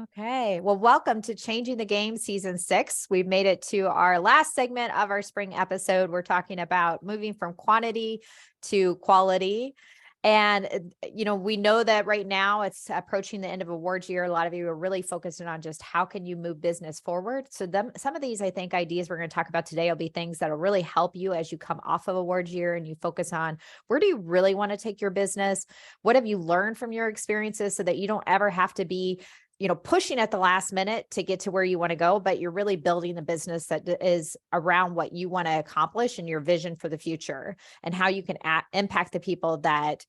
Okay. Well, welcome to Changing the Game Season 6. We've made it to our last segment of our spring episode. We're talking about moving from quantity to quality. And, we know that right now it's approaching the end of awards year. A lot of you are really focusing on just how can you move business forward. So some of these, I think, ideas we're going to talk about today will be things that will really help you as you come off of awards year and you focus on where do you really want to take your business? What have you learned from your experiences so that you don't ever have to be pushing at the last minute to get to where you want to go, but you're really building a business that is around what you want to accomplish and your vision for the future and how you can impact the people that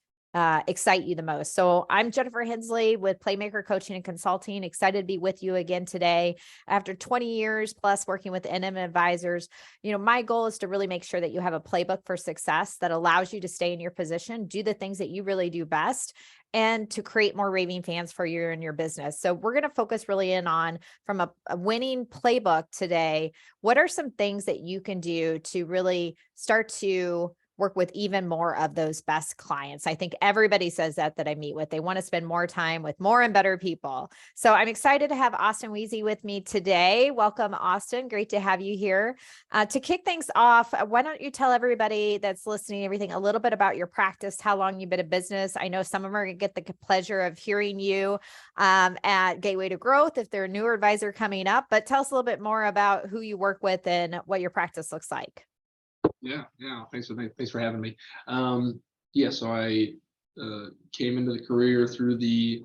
excite you the most. So I'm Jennifer Hensley with Playmaker Coaching and Consulting. Excited to be with you again today. After 20 years plus working with NM advisors, my goal is to really make sure that you have a playbook for success that allows you to stay in your position, do the things that you really do best, and to create more raving fans for you and your business. So we're going to focus really in on from a winning playbook today. What are some things that you can do to really start to work with even more of those best clients? I think everybody says that I meet with, they want to spend more time with more and better people. So I'm excited to have Austin Weise with me today. Welcome, Austin. Great to have you here. To kick things off, why don't you tell everybody that's listening, everything, a little bit about your practice, how long you've been in business. I know some of them are going to get the pleasure of hearing you at Gateway to Growth if they're a newer advisor coming up, but tell us a little bit more about who you work with and what your practice looks like. Yeah. Thanks for having me. So I came into the career through a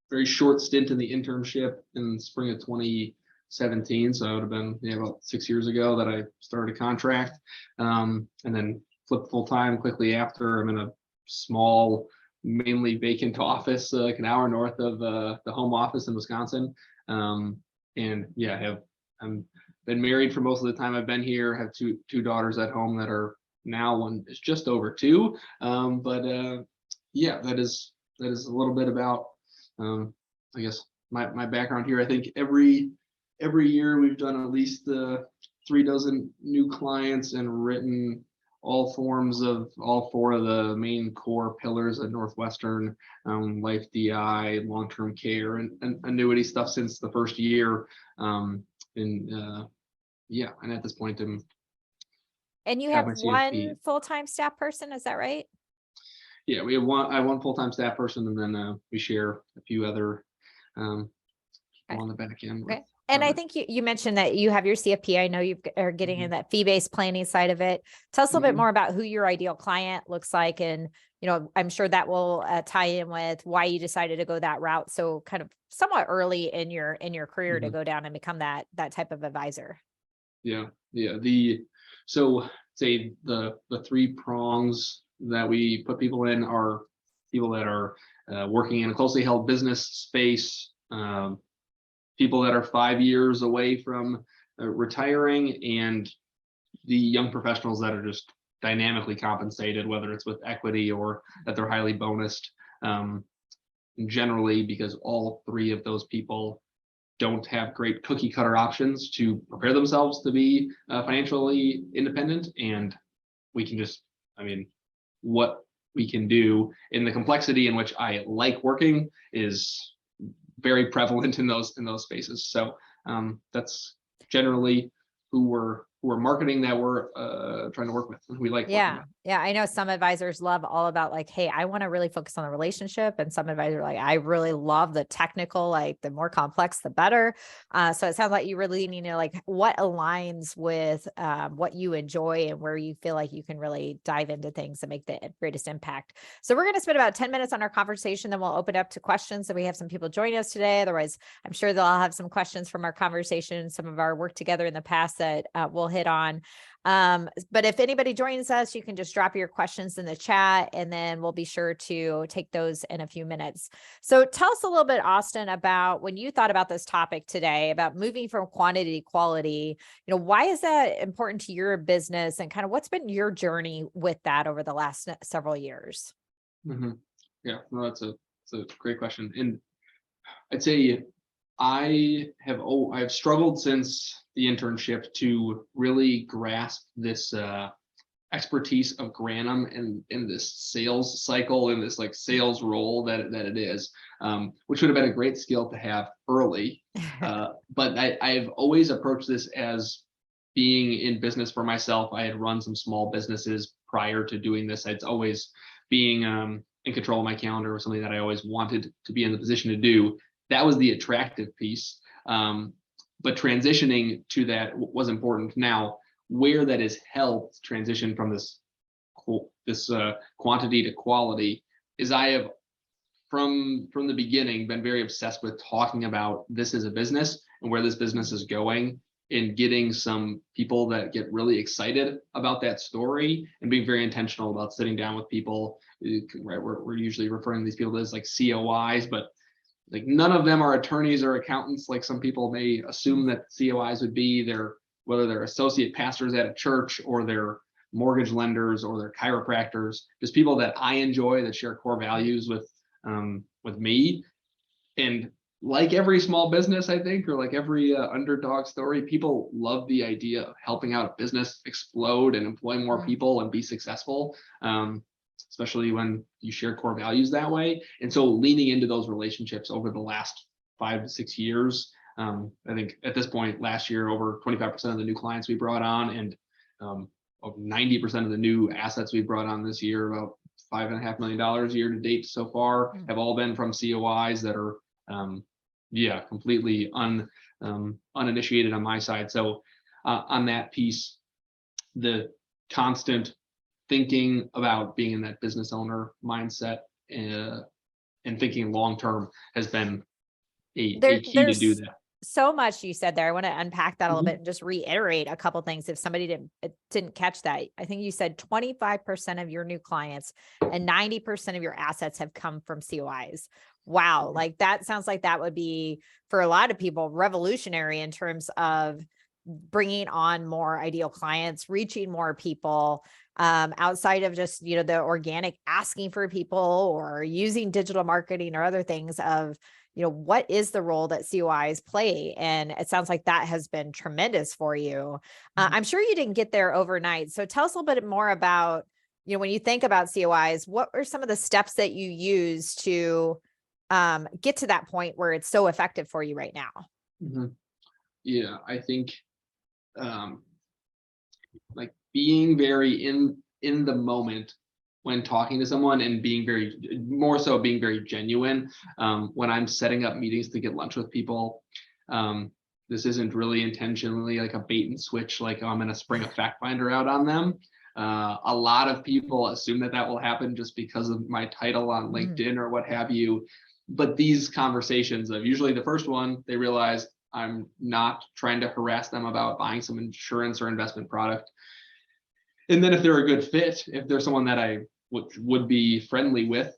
very short stint in the internship in spring of 2017. So it would have been about 6 years ago that I started a contract, and then flipped full time quickly after. I'm in a small, mainly vacant office, like an hour north of the home office in Wisconsin. I'm been married for most of the time I've been here. Have two daughters at home that are now, one is just over 2. That is a little bit about I guess my background here. I think every year we've done at least 3 dozen new clients and written all forms of all 4 of the main core pillars of Northwestern, life DI, long-term care, and annuity stuff since the first year. And at this point, And you have one full-time staff person, is that right? Yeah, we have I have one full-time staff person, and then we share a few other on the back end. Okay. And I think you mentioned that you have your CFP. I know you are getting in that fee-based planning side of it. Tell us a little bit more about who your ideal client looks like. And, I'm sure that will tie in with why you decided to go that route. So kind of somewhat early in your career to go down and become that type of advisor. Yeah. So say the 3 prongs that we put people in are people that are working in a closely held business space, people that are 5 years away from retiring, and the young professionals that are just dynamically compensated, whether it's with equity or that they're highly bonused. Generally, because all 3 of those people don't have great cookie cutter options to prepare themselves to be financially independent. And we can what we can do in the complexity in which I like working is very prevalent in those spaces. So that's generally who we're marketing, that we're trying to work with, and we like. Yeah. I know some advisors love all about like, hey, I want to really focus on the relationship. And some advisors are like, I really love the technical, like the more complex, the better. So it sounds like you really need to like what aligns with what you enjoy and where you feel like you can really dive into things and make the greatest impact. So we're going to spend about 10 minutes on our conversation. Then we'll open up to questions. So we have some people joining us today. Otherwise, I'm sure they'll have some questions from our conversation, some of our work together in the past that we'll hit on. But if anybody joins us, you can just drop your questions in the chat and then we'll be sure to take those in a few minutes. So tell us a little bit, Austin, about when you thought about this topic today, about moving from quantity to quality, why is that important to your business and kind of what's been your journey with that over the last several years? Yeah, no, that's a great question. And I'd say I've struggled since the internship to really grasp this expertise of Granum in this sales cycle, in this like sales role that it is, which would have been a great skill to have early. But I've always approached this as being in business for myself. I had run some small businesses prior to doing this. It's always being in control of my calendar was something that I always wanted to be in the position to do. That was the attractive piece. But transitioning to that was important. Now, where that has helped transition from this quantity to quality is I have from the beginning been very obsessed with talking about this as a business and where this business is going, and getting some people that get really excited about that story, and being very intentional about sitting down with people. Right, we're usually referring to these people as like COIs, but like none of them are attorneys or accountants like some people may assume that COIs would be. Whether they're associate pastors at a church, or they're mortgage lenders, or they're chiropractors, just people that I enjoy, that share core values with me. And like every small business, I think, or like every underdog story, people love the idea of helping out a business explode and employ more people and be successful, especially when you share core values that way. And so leaning into those relationships over the last 5 to 6 years, I think at this point last year, over 25% of the new clients we brought on, and over 90% of the new assets we brought on this year, about $5.5 million year to date so far, have all been from COIs that are completely uninitiated on my side. So on that piece, the constant thinking about being in that business owner mindset and thinking long term has been a key to do that. So much you said there. I want to unpack that a little bit and just reiterate a couple things if somebody didn't catch that. I think you said 25% of your new clients and 90% of your assets have come from COIs. Wow. Like that sounds like that would be, for a lot of people, revolutionary in terms of bringing on more ideal clients, reaching more people, outside of just, the organic asking for people or using digital marketing or other things of, what is the role that COIs play? And it sounds like that has been tremendous for you. I'm sure you didn't get there overnight. So tell us a little bit more about, when you think about COIs, what are some of the steps that you use to get to that point where it's so effective for you right now? Yeah, I think like being very in the moment when talking to someone, and being very genuine. When I'm setting up meetings to get lunch with people, this isn't really intentionally like a bait and switch, like I'm going to spring a fact finder out on them. A lot of people assume that will happen just because of my title on LinkedIn or what have you. But these conversations, usually the first one, they realize I'm not trying to harass them about buying some insurance or investment product. And then if they're a good fit, if they're someone that I would be friendly with,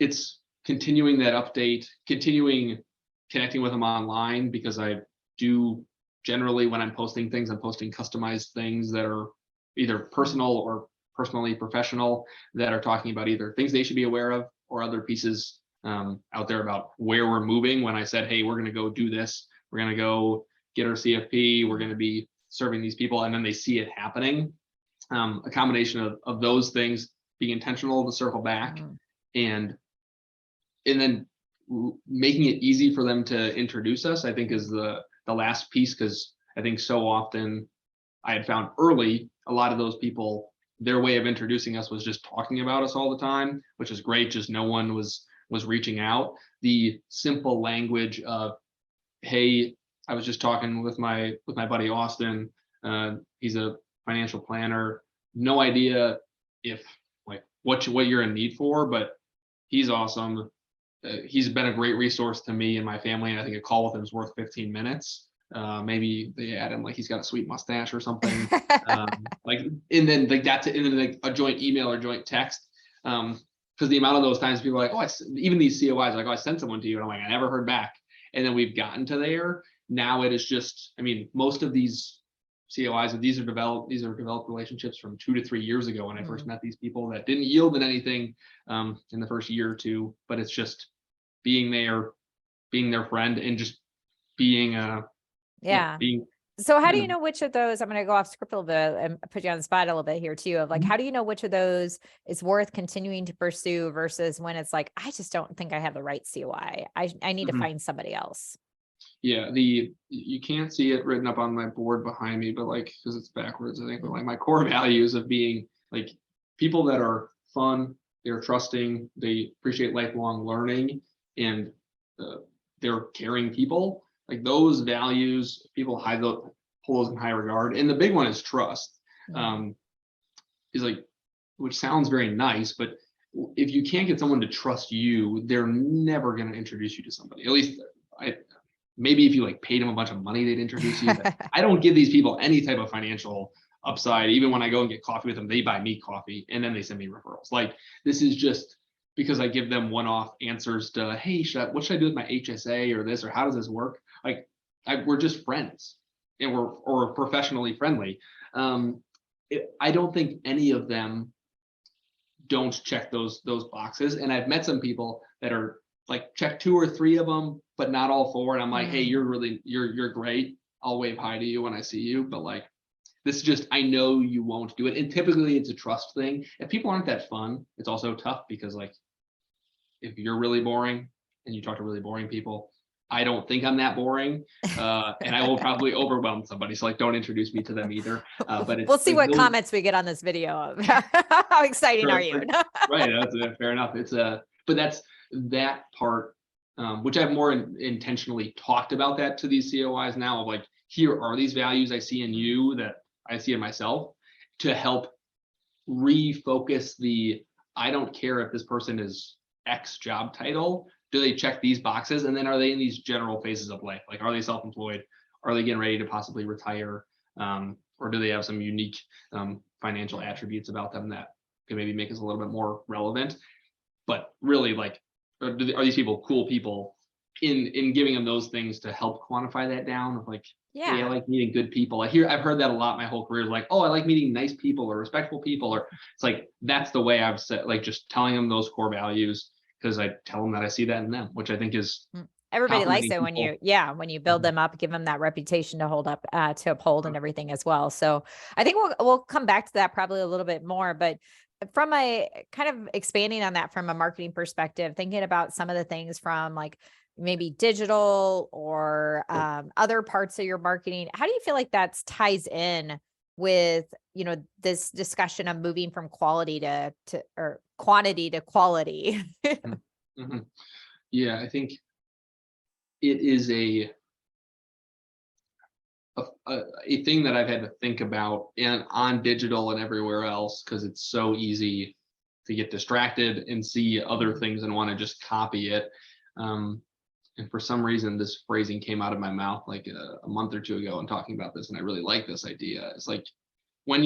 it's continuing that update, continuing connecting with them online, because I do generally, when I'm posting things, I'm posting customized things that are either personal or personally professional, that are talking about either things they should be aware of or other pieces out there about where we're moving. When I said, hey, we're going to go do this, we're going to go get our CFP, we're going to be serving these people, and then they see it happening. A combination of those things, being intentional to circle back, and then making it easy for them to introduce us, I think is the last piece. Because I think so often I had found early, a lot of those people, their way of introducing us was just talking about us all the time, which is great, just no one was reaching out. The simple language of, hey, I was just talking with my buddy Austin, he's a financial planner, no idea if like what you're in need for, but he's awesome. He's been a great resource to me and my family, and I think a call with him is worth 15 minutes. Maybe they add him like he's got a sweet mustache or something. And then like that's it, and then like a joint email or joint text. Because the amount of those times people are like, even these COIs are like, I sent someone to you, and I'm like, I never heard back. And then we've gotten to there. Now it is just, most of these COIs, these are developed relationships from 2 to 3 years ago when I first met these people, that didn't yield in anything in the first year or two. But it's just being their friend, and just being So how do you know which of those, I'm going to go off script a little bit and put you on the spot a little bit here too, of like, how do you know which of those is worth continuing to pursue versus when it's like, I just don't think I have the right COI. I need to find somebody else. Yeah, you can't see it written up on my board behind me, but like, because it's backwards, I think, but like my core values of being like people that are fun, they're trusting, they appreciate lifelong learning, and they're caring people. Like those values, people hold those in high regard. And the big one is trust. Is like, which sounds very nice, but if you can't get someone to trust you, they're never going to introduce you to somebody. At least maybe if you like paid them a bunch of money, they'd introduce you. But I don't give these people any type of financial upside. Even when I go and get coffee with them, they buy me coffee and then they send me referrals. Like this is just because I give them one-off answers to, hey, what should I do with my HSA or this, or how does this work? Like we're just friends and we're professionally friendly. I don't think any of them don't check those boxes. And I've met some people that are like check 2 or 3 of them, but not all 4. And I'm like, hey, you're great. I'll wave hi to you when I see you. But like, this is just, I know you won't do it. And typically it's a trust thing. If people aren't that fun, it's also tough because like, if you're really boring and you talk to really boring people, I don't think I'm that boring, and I will probably overwhelm somebody. So like, don't introduce me to them either. But we'll see what comments we get on this video of how exciting are you? Right, that's fair enough. It's but that's that part, which I've more intentionally talked about that to these COIs now of like, here are these values I see in you that I see in myself, to help refocus I don't care if this person is X job title. Do they check these boxes? And then are they in these general phases of life? Like, are they self-employed? Are they getting ready to possibly retire? Or do they have some unique financial attributes about them that can maybe make us a little bit more relevant? But really, like, are these people cool people? In giving them those things to help quantify that down of like, hey, I like meeting good people. I've heard that a lot my whole career, like, oh, I like meeting nice people or respectful people, or it's like, that's the way I've said, like, just telling them those core values, because I tell them that I see that in them, which I think is everybody likes it when you build them up, give them that reputation to hold up, to uphold and everything as well. So I think we'll come back to that probably a little bit more, but from a kind of expanding on that from a marketing perspective, thinking about some of the things from like maybe digital or other parts of your marketing, how do you feel like that ties in with, this discussion of moving from quality or quantity to quality? Yeah, I think it is a thing that I've had to think about and on digital and everywhere else, because it's so easy to get distracted and see other things and want to just copy it. And for some reason, this phrasing came out of my mouth like a month or 2 ago and talking about this, and I really like this idea. It's like, when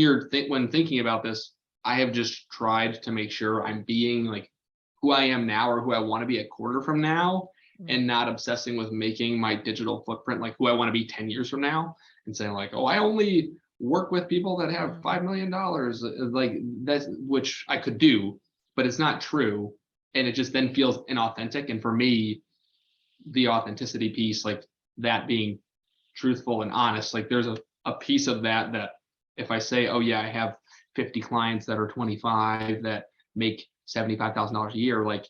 when thinking about this, I have just tried to make sure I'm being like who I am now or who I want to be a quarter from now, and not obsessing with making my digital footprint like who I want to be 10 years from now, and saying like, oh, I only work with people that have $5 million. Like that's, which I could do, but it's not true. And it just then feels inauthentic. And for me, the authenticity piece, like that being truthful and honest, like there's a piece of that if I say, oh yeah, I have 50 clients that are 25 that make $75,000 a year, like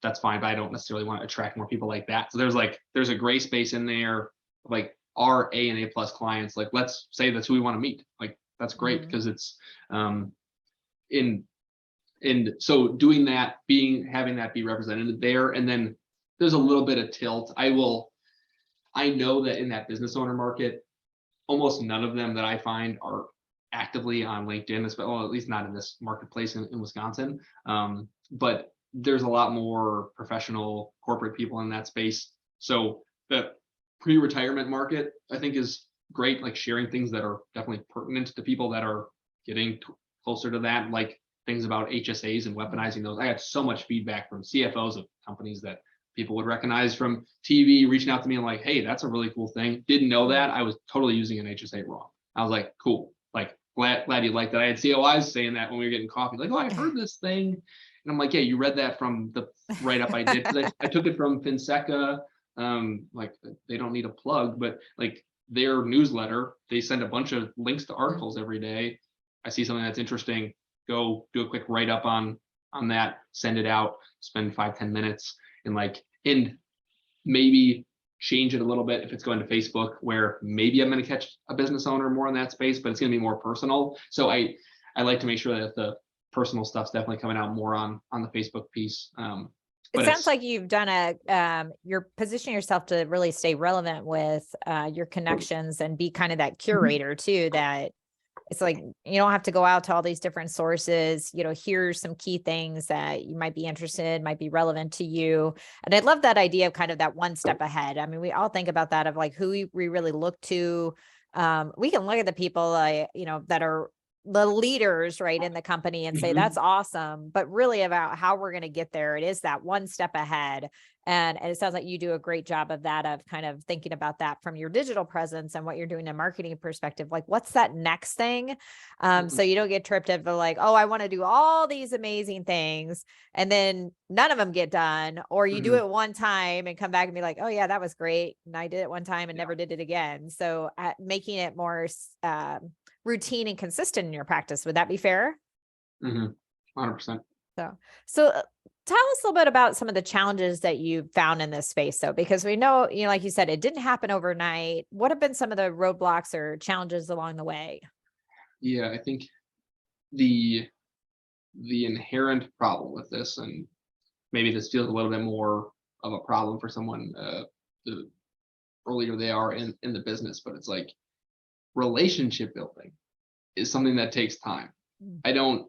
that's fine, but I don't necessarily want to attract more people like that. So there's a gray space in there, like our A and A plus clients, like let's say that's who we want to meet. Like that's great, because it's so doing that, having that be represented there. And then there's a little bit of tilt. I know that in that business owner market, almost none of them that I find are actively on LinkedIn, well, at least not in this marketplace in Wisconsin. But there's a lot more professional corporate people in that space. So the pre-retirement market, I think, is great, like sharing things that are definitely pertinent to people that are getting closer to that, like things about HSAs and weaponizing those. I had so much feedback from CFOs of companies that people would recognize from TV reaching out to me and like, hey, that's a really cool thing. Didn't know that. I was totally using an HSA wrong. I was like, cool. Like, glad you liked that. I had COIs saying that when we were getting coffee, like, oh, I heard this thing. And I'm like, yeah, you read that from the write-up I did. I took it from FinSeca. Like, they don't need a plug, but like their newsletter. They send a bunch of links to articles every day. I see something that's interesting, go do a quick write-up on that, send it out, spend 5-10 minutes, and maybe change it a little bit if it's going to Facebook, where maybe I'm going to catch a business owner more in that space, but it's going to be more personal. So I like to make sure that the personal stuff's definitely coming out more on the Facebook piece. It sounds like you've done you're positioning yourself to really stay relevant with your connections and be kind of that curator too, that it's like, you don't have to go out to all these different sources, here's some key things that you might be interested, might be relevant to you. And I love that idea of kind of that one step ahead. I mean, we all think about that, of like who we really look to. We can look at the people, that are the leaders, right, in the company and say, that's awesome, but really about how we're going to get there. It is that one step ahead. And it sounds like you do a great job of that, of kind of thinking about that from your digital presence and what you're doing in a marketing perspective. Like, what's that next thing? So you don't get tripped up of like, oh, I want to do all these amazing things, and then none of them get done, or you do it one time and come back and be like, oh yeah, that was great, and I did it one time and never did it again. So making it more routine and consistent in your practice. Would that be fair? 100%. So tell us a little bit about some of the challenges that you found in this space, though, because we know, like you said, it didn't happen overnight. What have been some of the roadblocks or challenges along the way? Yeah, I think the inherent problem with this, and maybe this feels a little bit more of a problem for someone the earlier they are in the business, but it's like relationship building is something that takes time. I know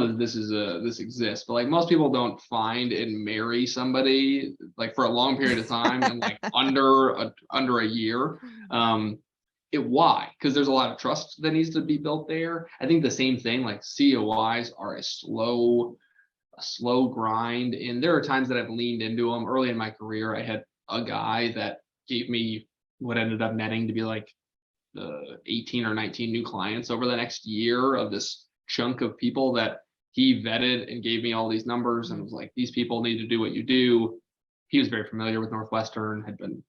that this exists, but like most people don't find and marry somebody like for a long period of time and like under a year. Why? Because there's a lot of trust that needs to be built there. I think the same thing, like COIs are a slow grind, and there are times that I've leaned into them. Early in my career, I had a guy that gave me what ended up netting to be like 18 or 19 new clients over the next year of this chunk of people that he vetted and gave me all these numbers and was like, these people need to do what you do. He was very familiar with Northwestern, had been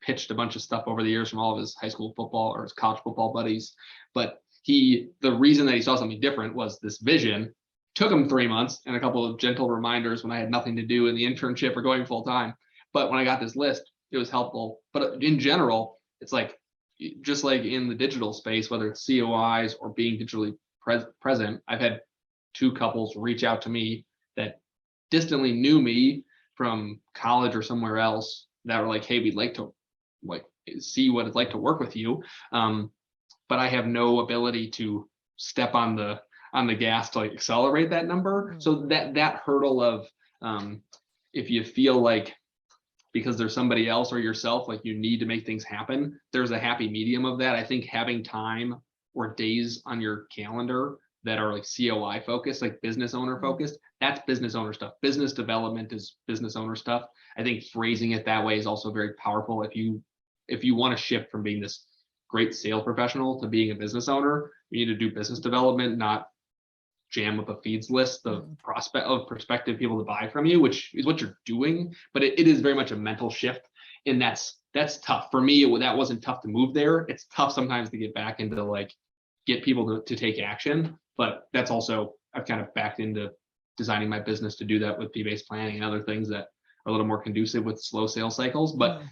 pitched a bunch of stuff over the years from all of his high school football or his college football buddies. But the reason that he saw something different was this vision. Took him 3 months and a couple of gentle reminders when I had nothing to do in the internship or going full time. But when I got this list, it was helpful. But in general, it's like, just like in the digital space, whether it's COIs or being digitally present, I've had 2 couples reach out to me that distantly knew me from college or somewhere else that were like, hey, we'd like to see what it's like to work with you. But I have no ability to step on the gas to like accelerate that number. So that hurdle of if you feel like because there's somebody else or yourself, like you need to make things happen, there's a happy medium of that. I think having time or days on your calendar that are like COI focused, like business owner focused, that's business owner stuff. Business development is business owner stuff. I think phrasing it that way is also very powerful. If you want to shift from being this great sales professional to being a business owner, you need to do business development, not jam up a feeds list of prospective people to buy from you, which is what you're doing. But it is very much a mental shift, and that's tough for me. That wasn't tough to move there. It's tough sometimes to get back into like get people to take action. But that's also, I've kind of backed into designing my business to do that with fee-based planning and other things that are a little more conducive with slow sales cycles. But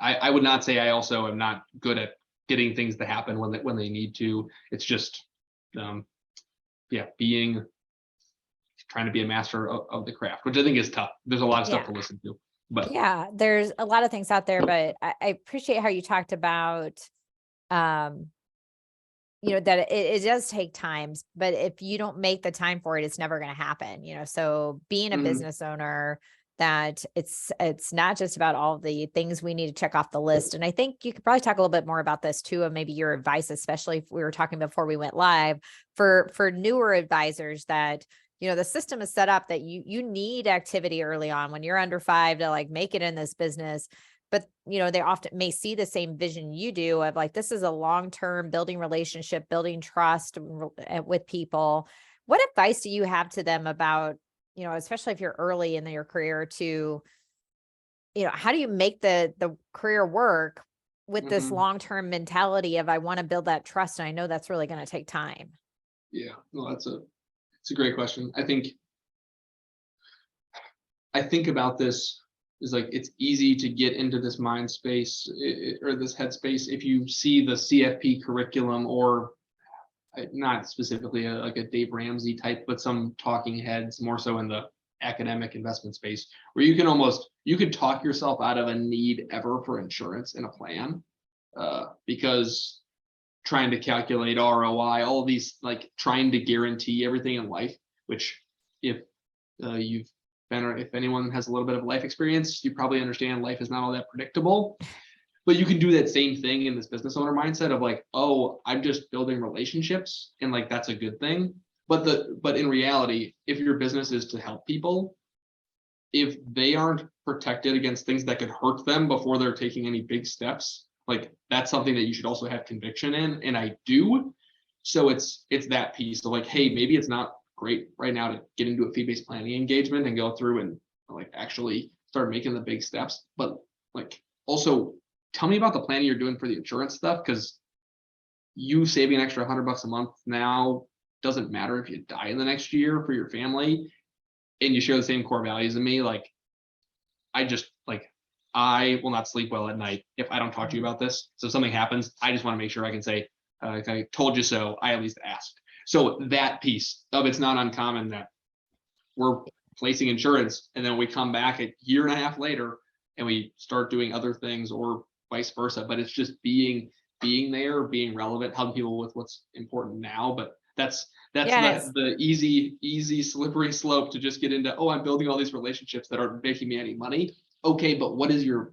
I would not say I also am not good at getting things to happen when they need to. It's just trying to be a master of the craft, which I think is tough. There's a lot of stuff to listen to, but yeah, there's a lot of things out there, but I appreciate how you talked about that it does take times, but if you don't make the time for it, it's never going to happen. So being a business owner, that it's not just about all the things we need to check off the list. And I think you could probably talk a little bit more about this too, of maybe your advice, especially if we were talking before we went live, for newer advisors, that the system is set up that you need activity early on when you're under 5 to like make it in this business. But they often may see the same vision you do of like, this is a long-term building relationship, building trust with people. What advice do you have to them about, especially if you're early in your career, to how do you make the career work with this Mhm. long-term mentality of I want to build that trust, and I know that's really going to take time. Yeah, no, it's a great question. I think about this is like it's easy to get into this mind space or this headspace if you see the CFP curriculum or not specifically like a Dave Ramsey type, but some talking heads more so in the academic investment space where you could talk yourself out of a need ever for insurance in a plan because trying to calculate ROI, all of these like trying to guarantee everything in life, which if you've been or if anyone has a little bit of life experience, you probably understand life is not all that predictable. But you can do that same thing in this business owner mindset of like, oh, I'm just building relationships and like that's a good thing. But in reality, if your business is to help people, if they aren't protected against things that could hurt them before they're taking any big steps, like that's something that you should also have conviction in. And I do. So it's that piece of like, hey, maybe it's not great right now to get into a fee-based planning engagement and go through and like actually start making the big steps. But like also tell me about the planning you're doing for the insurance stuff, because you saving an extra $100 a month now doesn't matter if you die in the next year for your family and you share the same core values as me. Like I will not sleep well at night if I don't talk to you about this. So if something happens, I just want to make sure I can say, I told you so. I at least asked. So that piece of it's not uncommon that we're placing insurance and then we come back a year and a half later and we start doing other things or vice versa. But it's just being there, being relevant, helping people with what's important now. But that's the easy slippery slope to just get into, oh, I'm building all these relationships that aren't making me any money. Okay, but what is your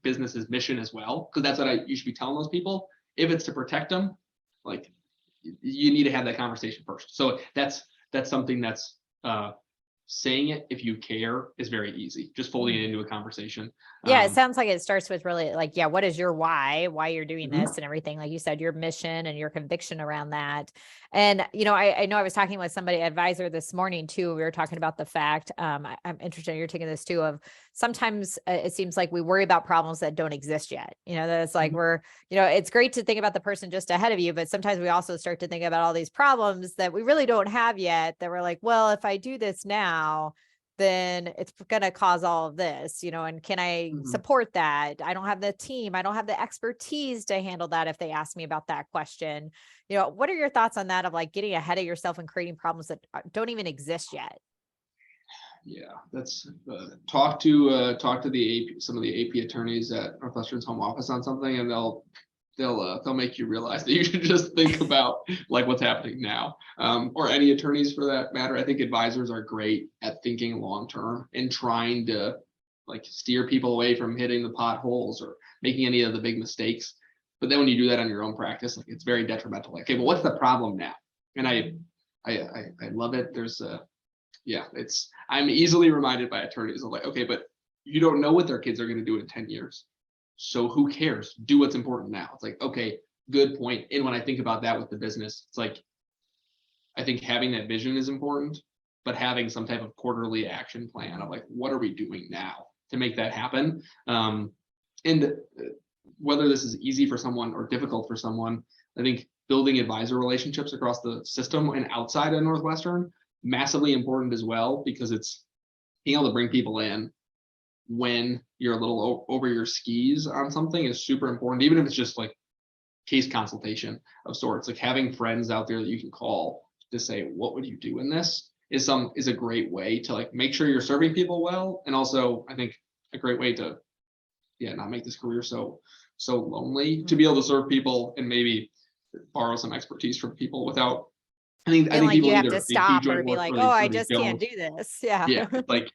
business's mission as well? Because that's what you should be telling those people. If it's to protect them, like you need to have that conversation first. So that's something that's saying it if you care is very easy. Just folding it into a conversation. Yeah, it sounds like it starts with really like, yeah, what is your why you're doing Mhm. this and everything? Like you said, your mission and your conviction around that. And, I know I was talking with somebody advisor this morning too. We were talking about the fact, I'm interested, you're taking this too, of sometimes it seems like we worry about problems that don't exist yet. That it's like it's great to think about the person just ahead of you, but sometimes we also start to think about all these problems that we really don't have yet that we're like, well, if I do this now, then it's going to cause all of this, and can I support that? I don't have the team. I don't have the expertise to handle that if they ask me about that question. What are your thoughts on that of like getting ahead of yourself and creating problems that don't even exist yet? Yeah, that's talk to the AP, some of the AP attorneys at Northwestern's home office on something, and they'll make you realize that you should just think about like what's happening now, or any attorneys for that matter. I think advisors are great at thinking long term and trying to like steer people away from hitting the potholes or making any of the big mistakes. But then when you do that on your own practice, like it's very detrimental. Like, okay, but what's the problem now? And I love it. There's I'm easily reminded by attorneys of like, okay, but you don't know what their kids are going to do in 10 years. So who cares? Do what's important now. It's like, okay, good point. And when I think about that with the business, it's like, I think having that vision is important, but having some type of quarterly action plan of like, what are we doing now to make that happen? And whether this is easy for someone or difficult for someone, I think building advisor relationships across the system and outside of Northwestern, massively important as well, because it's being able to bring people in when you're a little over your skis on something is super important, even if it's just like case consultation of sorts. Like having friends out there that you can call to say, what would you do in this is a great way to like make sure you're serving people well. And also I think a great way to not make this career so lonely, to be able to serve people and maybe borrow some expertise from people without I think Feeling like people you have either to they do stop or joint be work like, or oh, I they just can't don't. do this. Yeah. Yeah, like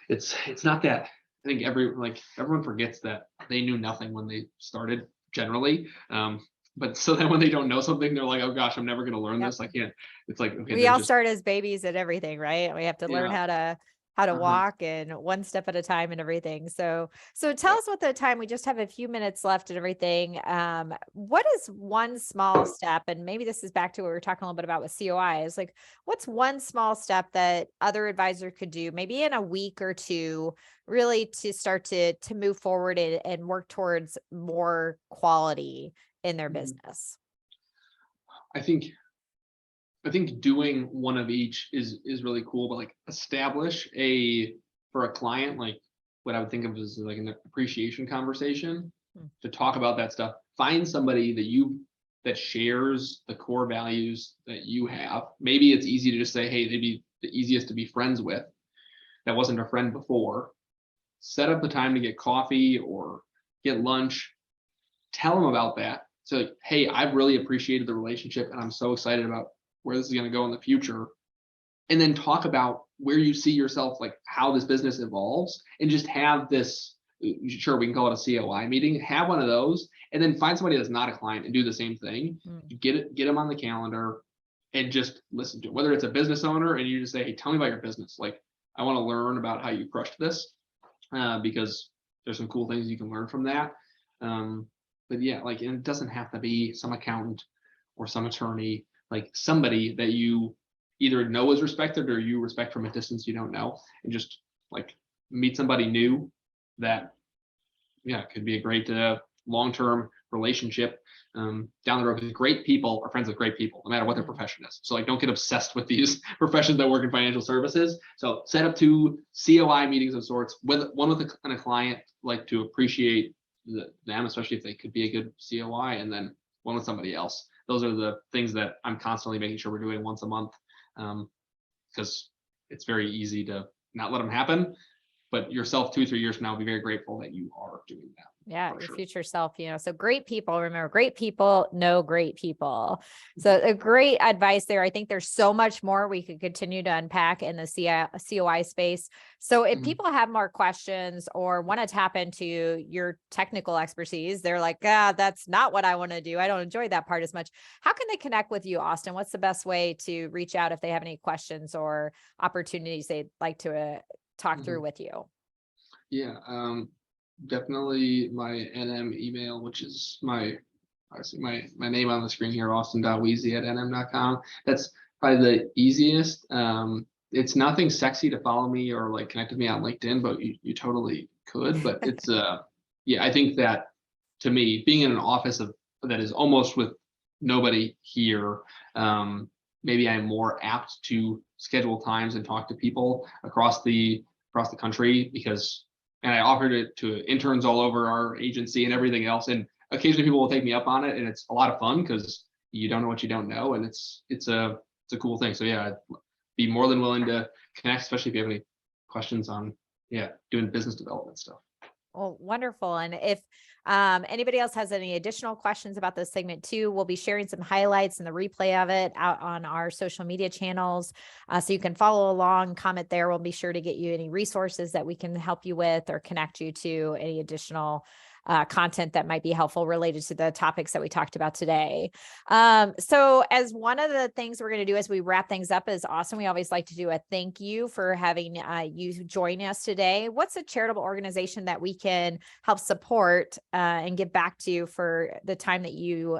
it's not that. I think everyone forgets that they knew nothing when they started generally. But so then when they don't know something, they're like, oh gosh, I'm never going to learn Yep. this. I can't. It's like, okay, We then all just start as babies at everything, right? We have to learn yeah, how to how to Uh-huh. walk and one step at a time and everything. So tell Yeah. us what the time, we just have a few minutes left and everything. What is one small step? And maybe this is back to what we were talking a little bit about with COIs. Like, what's one small step that other advisors could do maybe in a week or two, really to start to move forward and work towards more quality in their Mhm. business? I think I think doing one of each is really cool, but like establish a for a client, like what I would think of as like an appreciation conversation Mm. to talk about that stuff. Find somebody that shares the core values that you have. Maybe it's easy to just say, hey, they'd be the easiest to be friends with. That wasn't a friend before. Set up the time to get coffee or get lunch. Tell them about that. So, like, hey, I've really appreciated the relationship and I'm so excited about where this is going to go in the future. And then talk about where you see yourself, like how this business evolves, and just have this. Sure, we can call it a COI meeting. Have one of those, and then find somebody that's not a client and do the same thing. Mm. Get them on the calendar, and just listen to it. Whether it's a business owner, and you just say, "Hey, tell me about your business. Like, I want to learn about how you crushed this, because there's some cool things you can learn from that." But yeah, like, and it doesn't have to be some accountant or some attorney, like somebody that you either know is respected or you respect from a distance you don't know, and just like meet somebody new that, yeah, could be a great long-term relationship down the road. Because great people are friends with great people, no matter what their Mm. profession is. So like, don't get obsessed with these professions that work in financial services. So set up 2 COI meetings of sorts, with one with a client, like to appreciate them, especially if they could be a good COI, and then one with somebody else. Those are the things that I'm constantly making sure we're doing once a month, because it's very easy to not let them happen. But yourself 2-3 years from now will be very grateful that you are doing that, Yeah, for your sure. future self, so great people, remember, great people know great people. So a great advice there. I think there's so much more we could continue to unpack in the COI space. So if Mhm. people have more questions or want to tap into your technical expertise, they're like, that's not what I want to do. I don't enjoy that part as much. How can they connect with you, Austin? What's the best way to reach out if they have any questions or opportunities they'd like to talk through Mhm. with you? Yeah, definitely my NM email, which is I see my name on the screen here, austin.weise@nm.com. That's probably the easiest. It's nothing sexy to follow me or like connect with me on LinkedIn, but you totally could. But it's yeah, I think that, to me, being in an office that is almost with nobody here, maybe I'm more apt to schedule times and talk to people across the country, because, and I offered it to interns all over our agency and everything else, and occasionally people will take me up on it, and it's a lot of fun because you don't know what you don't know, and it's a cool thing. So yeah, I'd be more than willing to connect, especially if you have any questions on, yeah, doing business development stuff. Well, wonderful. And if anybody else has any additional questions about this segment too, we'll be sharing some highlights and the replay of it out on our social media channels. So you can follow along, comment there. We'll be sure to get you any resources that we can help you with or connect you to any additional content that might be helpful related to the topics that we talked about today. So as one of the things we're going to do as we wrap things up is awesome. We always like to do a thank you for having you join us today. What's a charitable organization that we can help support and give back to for the time that you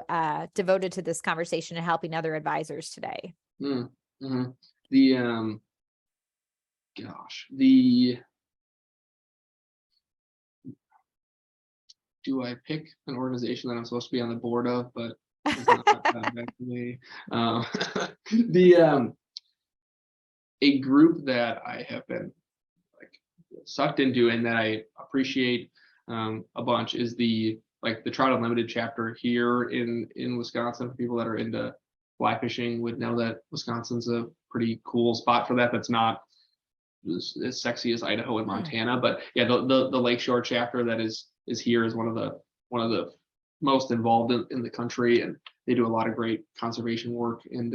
devoted to this conversation and helping other advisors today? Mm-hmm. The gosh, the do I pick an organization that I'm supposed to be on the board of, but has not gotten back to me? Um, the a group that I have been like sucked into and that I appreciate a bunch is the Trout Unlimited chapter here in Wisconsin. For people that are into fly fishing would know that Wisconsin's a pretty cool spot for that. That's not as sexy as Idaho and Hmm. Montana, but yeah, the Lakeshore chapter that is here is one of the most involved in the country, and they do a lot of great conservation work and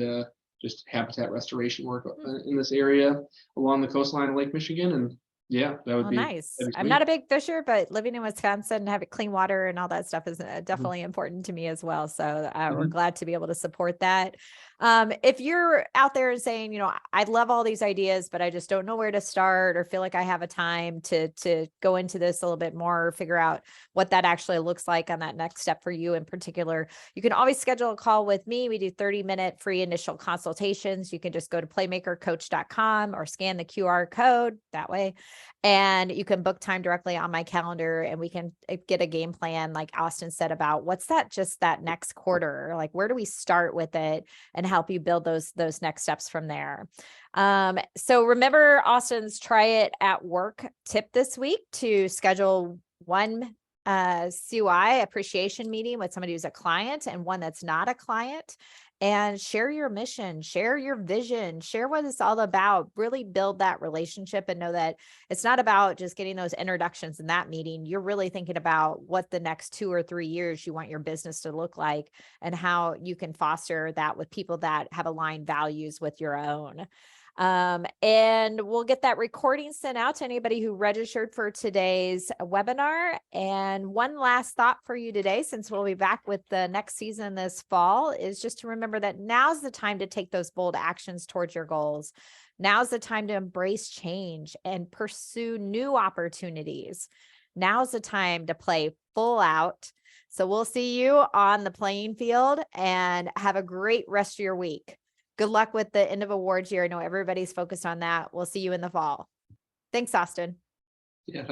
just habitat restoration work in this area along the coastline of Lake Michigan. And yeah, Well, nice. that'd be I'm not sweet. a big fisher, but living in Wisconsin and having clean water and all that stuff is Mhm. definitely important to me as well. So we're Mhm. glad to be able to support that. If you're out there and saying, I love all these ideas, but I just don't know where to start or feel like I have a time to go into this a little bit more, or figure out what that actually looks like on that next step for you in particular, you can always schedule a call with me. We do 30-minute free initial consultations. You can just go to playmakercoach.com or scan the QR code that way, and you can book time directly on my calendar, and we can get a game plan, like Austin said, about what's that next quarter, like where do we start with it, and help you build those next steps from there. So remember Austin's try it at work tip this week to schedule one COI appreciation meeting with somebody who's a client and one that's not a client, and share your mission, share your vision, share what it's all about, really build that relationship, and know that it's not about just getting those introductions in that meeting. You're really thinking about what the next 2 or 3 years you want your business to look like, and how you can foster that with people that have aligned values with your own. And we'll get that recording sent out to anybody who registered for today's webinar. And one last thought for you today, since we'll be back with the next season this fall, is just to remember that now's the time to take those bold actions towards your goals. Now's the time to embrace change and pursue new opportunities. Now's the time to play full out. So we'll see you on the playing field, and have a great rest of your week. Good luck with the end of awards year. I know everybody's focused on that. We'll see you in the fall. Thanks, Austin. Yeah.